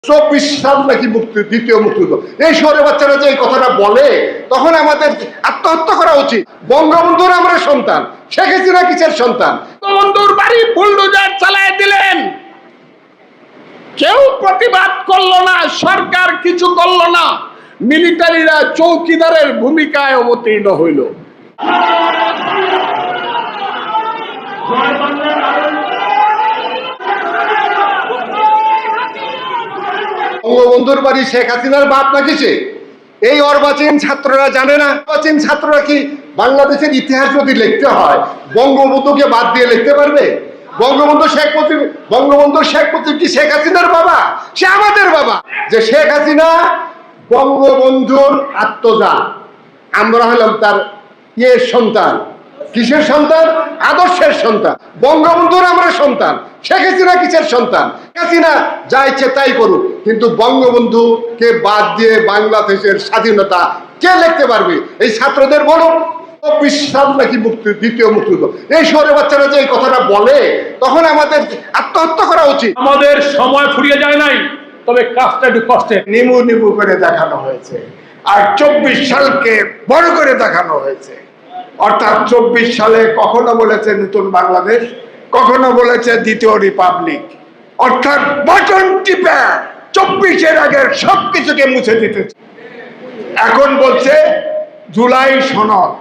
24 সাল নাকি মুক্তি, দ্বিতীয় মুক্তিযুদ্ধ। এই শহরের বাচ্চারা যে এই কথাটা বলে, তখন আমাদের আত্মহত্যা করা উচিত। বঙ্গবন্ধুর আমরা সন্তান, শেখ হাসিনা কিসের সন্তান? বঙ্গবন্ধুর বাড়ি বুলডোজার চালায় দিলেন, কেউ প্রতিবাদ করলো না, সরকার কিছু করলো না, মিলিটারিরা চৌকিদারের ভূমিকায় অবতীর্ণ হইল। বঙ্গবন্ধুর বাড়ি শেখ হাসিনার বাপ নাকি সে? এই অর্বাচীন ছাত্ররা জানে না? অর্বাচীন ছাত্ররা কি বাংলাদেশের ইতিহাস যদি লিখতে হয় বঙ্গবন্ধুকে বাদ দিয়ে লিখতে পারবে? বঙ্গবন্ধু শেখ মুজিব কি শেখ হাসিনার বাবা? সে আমাদের বাবা। যে শেখ হাসিনা বঙ্গবন্ধুর আত্মজা, আমরা হলাম তার সন্তান। কিসের সন্তান? আদর্শের সন্তান। বঙ্গবন্ধুর আমরা সন্তান, শেখ হাসিনা কিসের সন্তান? হাসিনা যা ইচ্ছে তাই করুক, কিন্তু বঙ্গবন্ধুকে বাদ দিয়ে বাংলাদেশের স্বাধীনতা কে লিখতে পারবে? এই ছাত্রদের বলুন। 24 সাল নাকি দ্বিতীয় মুক্তিযুদ্ধ। এই শহরের বাচ্চারা যে এই কথাটা বলে, তখন আমাদের আত্মহত্যা করা উচিত। আমাদের সময় ফুরিয়ে যায় নাই, তবে কাজটা একটু কষ্টে। নিমু করে দেখানো হয়েছে, আর 24 সালকে বড় করে দেখানো হয়েছে। অর্থাৎ 24 সালে কখনো বলেছে নতুন বাংলাদেশ, কখনো বলেছে দ্বিতীয় রিপাবলিক। অর্থাৎ বাটন টিপে 24-এর আগের সবকিছুকে মুছে দিতে। এখন বলছে জুলাই সনদ।